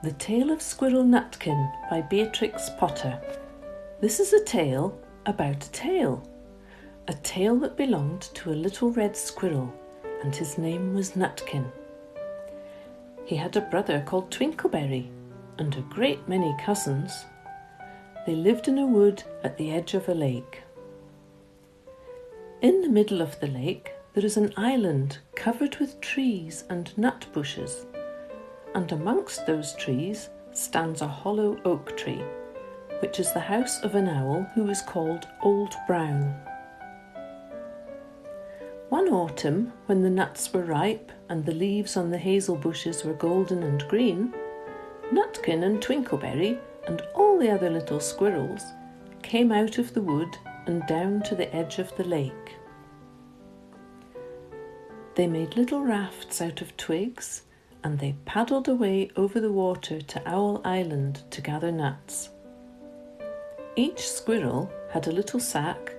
The Tale of Squirrel Nutkin by Beatrix Potter. This is a tale about a tale that belonged to a little red squirrel, and his name was Nutkin. He had a brother called Twinkleberry, and a great many cousins. They lived in a wood at the edge of a lake. In the middle of the lake there is an island covered with trees and nut bushes, and amongst those trees stands a hollow oak tree, which is the house of an owl who is called Old Brown. One autumn, when the nuts were ripe and the leaves on the hazel bushes were golden and green, Nutkin and Twinkleberry and all the other little squirrels came out of the wood and down to the edge of the lake. They made little rafts out of twigs, and they paddled away over the water to Owl Island to gather nuts. Each squirrel had a little sack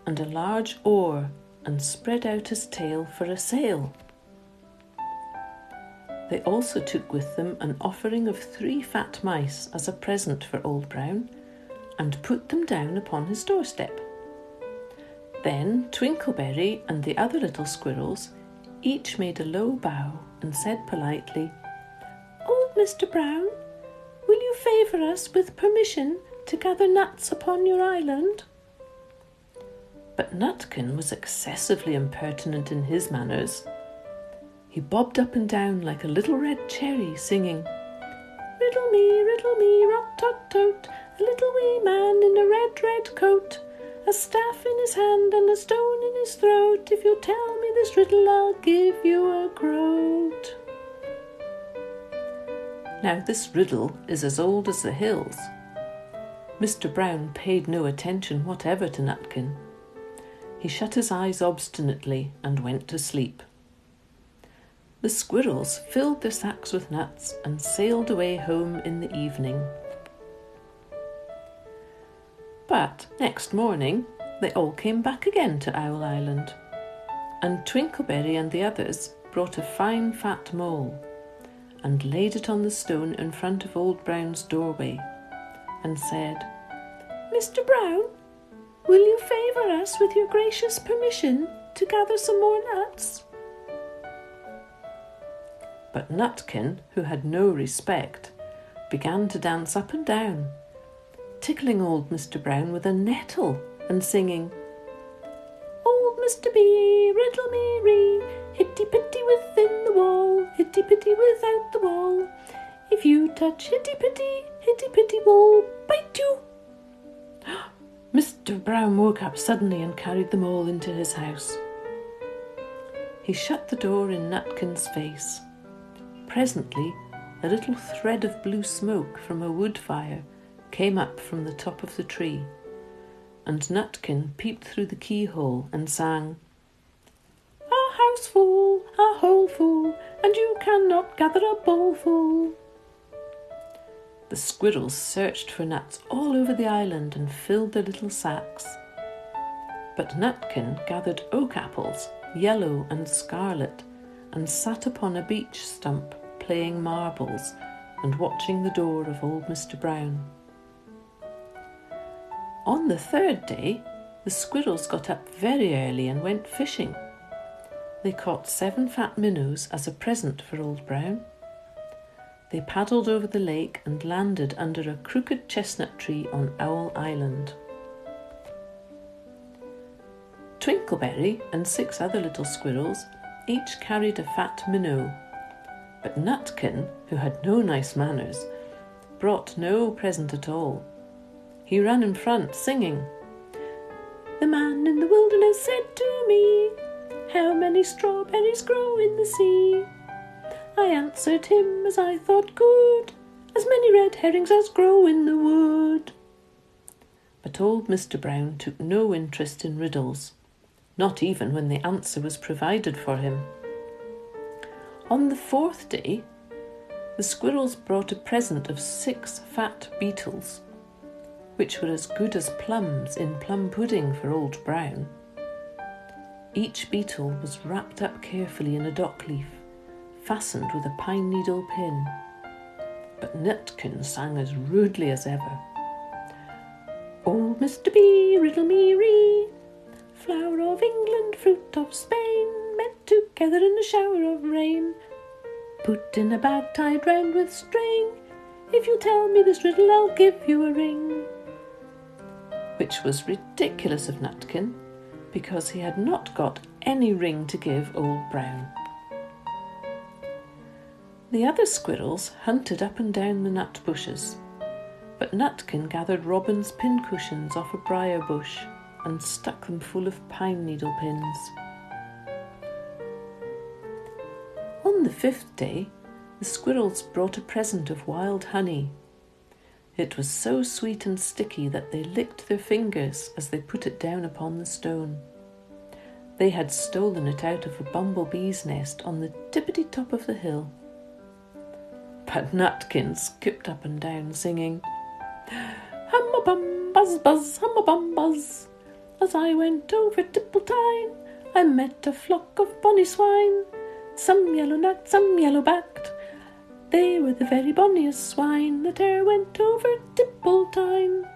and a large oar and spread out his tail for a sail. They also took with them an offering of 3 fat mice as a present for Old Brown, and put them down upon his doorstep. Then Twinkleberry and the other little squirrels each made a low bow and said politely, "Old Mr. Brown, will you favour us with permission to gather nuts upon your island?" But Nutkin was excessively impertinent in his manners. He bobbed up and down like a little red cherry, singing, riddle me, rot-tot-tot, a little wee man in a red, red coat, a staff in his hand and a stone in his throat. If you'll tell me this riddle, I'll give you a groat. Now this riddle is as old as the hills. Mr. Brown paid no attention whatever to Nutkin. He shut his eyes obstinately and went to sleep. The squirrels filled their sacks with nuts and sailed away home in the evening. But next morning they all came back again to Owl Island, and Twinkleberry and the others brought a fine fat mole and laid it on the stone in front of Old Brown's doorway and said, "Mr. Brown, will you favour us with your gracious permission to gather some more nuts?" But Nutkin, who had no respect, began to dance up and down, tickling old Mr. Brown with a nettle and singing, "Old Mr. B, riddle me ree, hitty-pitty within the wall, hitty-pitty without the wall. If you touch hitty-pitty, we'll bite you." Mr. Brown woke up suddenly and carried them all into his house. He shut the door in Nutkin's face. Presently, a little thread of blue smoke from a wood fire came up from the top of the tree, and Nutkin peeped through the keyhole and sang, "A house full, a hole full, and you cannot gather a bowl full." The squirrels searched for nuts all over the island and filled their little sacks. But Nutkin gathered oak apples, yellow and scarlet, and sat upon a beech stump playing marbles and watching the door of old Mr. Brown. On the 3rd day, the squirrels got up very early and went fishing. They caught 7 fat minnows as a present for Old Brown. They paddled over the lake and landed under a crooked chestnut tree on Owl Island. Twinkleberry and 6 other little squirrels each carried a fat minnow, but Nutkin, who had no nice manners, brought no present at all. He ran in front, singing, "The man in the wilderness said to me, how many strawberries grow in the sea? I answered him as I thought good, as many red herrings as grow in the wood." But old Mr. Brown took no interest in riddles, not even when the answer was provided for him. On the 4th day, the squirrels brought a present of 6 fat beetles, which were as good as plums in plum pudding for Old Brown. Each beetle was wrapped up carefully in a dock leaf, fastened with a pine needle pin. but Nutkin sang as rudely as ever. Old Mr. B, riddle me ree, flower of England, fruit of Spain, met together in a shower of rain, put in a bag tied round with string. If you tell me this riddle, I'll give you a ring. Which was ridiculous of Nutkin, because he had not got any ring to give Old Brown. The other squirrels hunted up and down the nut bushes, but Nutkin gathered robin's pincushions off a briar bush and stuck them full of pine needle pins. On the 5th day, the squirrels brought a present of wild honey. It was so sweet and sticky that they licked their fingers as they put it down upon the stone. They had stolen it out of a bumblebee's nest on the tippity-top of the hill. But Nutkin skipped up and down, singing, Hum-a-bum, buzz-buzz, hum-a-bum, buzz. As I went over Tipple-Tine, I met a flock of bonny swine, some yellow-necked, some yellow-backed. They were the very bonniest swine that e'er went over Tipple-Tine.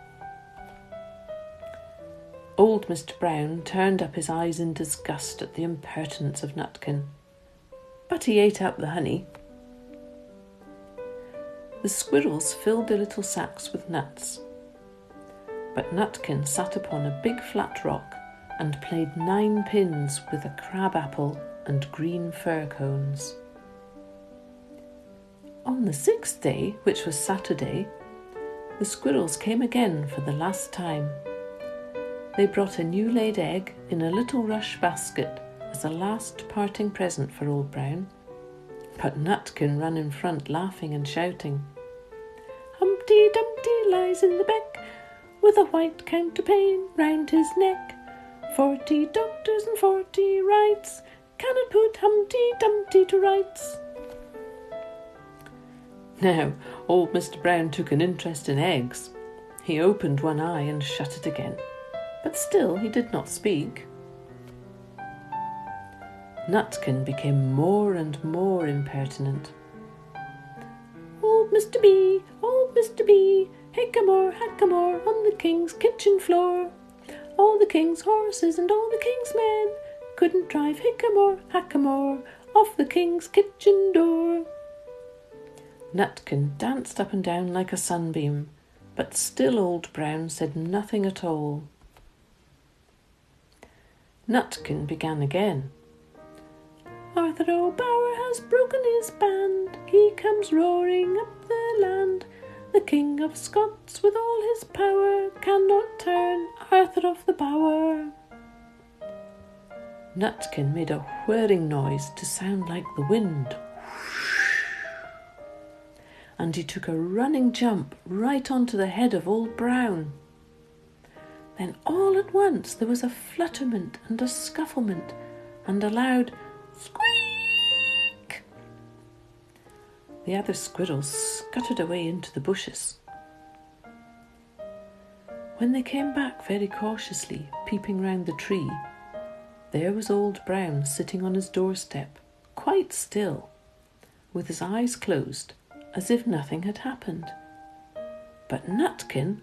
Old Mr. Brown turned up his eyes in disgust at the impertinence of Nutkin, but he ate up the honey. The squirrels filled their little sacks with nuts, but Nutkin sat upon a big flat rock and played 9 pins with a crab apple and green fir cones. On the 6th day, which was Saturday, the squirrels came again for the last time. They brought a new-laid egg in a little rush basket as a last parting present for Old Brown, but Nutkin ran in front laughing and shouting, Humpty Dumpty lies in the beck, with a white counterpane round his neck. 40 doctors and 40 wrights cannot put Humpty Dumpty to rights. Now, old Mr. Brown took an interest in eggs. He opened one eye and shut it again, but still he did not speak. Nutkin became more and more impertinent. Old Mr. B, hickamore, hackamore, on the king's kitchen floor. All the king's horses and all the king's men couldn't drive hickamore, hackamore, off the king's kitchen door. Nutkin danced up and down like a sunbeam, but still Old Brown said nothing at all. Nutkin began again. Arthur O'Bower has broken his band, he comes roaring up the land. The King of Scots with all his power cannot turn Arthur off the bower. Nutkin made a whirring noise to sound like the wind, and he took a running jump right onto the head of Old Brown. Then all at once there was a flutterment and a scufflement and a loud squeak. The other squirrels scuttered away into the bushes. When they came back very cautiously, peeping round the tree, there was Old Brown sitting on his doorstep, quite still, with his eyes closed, as if nothing had happened. But Nutkin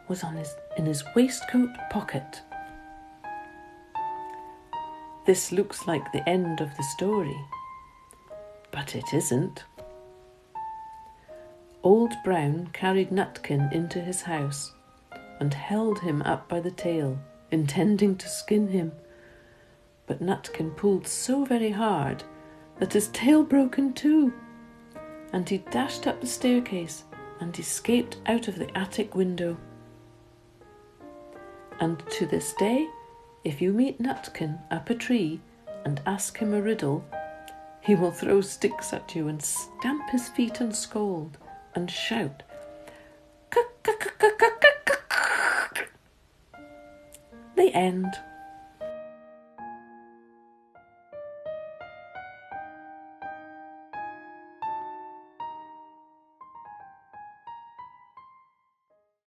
was in his waistcoat pocket. This looks like the end of the story, but it isn't. Old Brown carried Nutkin into his house and held him up by the tail, intending to skin him. But Nutkin pulled so very hard that his tail broke in two, and he dashed up the staircase and escaped out of the attic window. And to this day, if you meet Nutkin up a tree and ask him a riddle, he will throw sticks at you and stamp his feet and scold and shout, "Cuck, cuck, cuck, cuck, cuck, cuck." The end.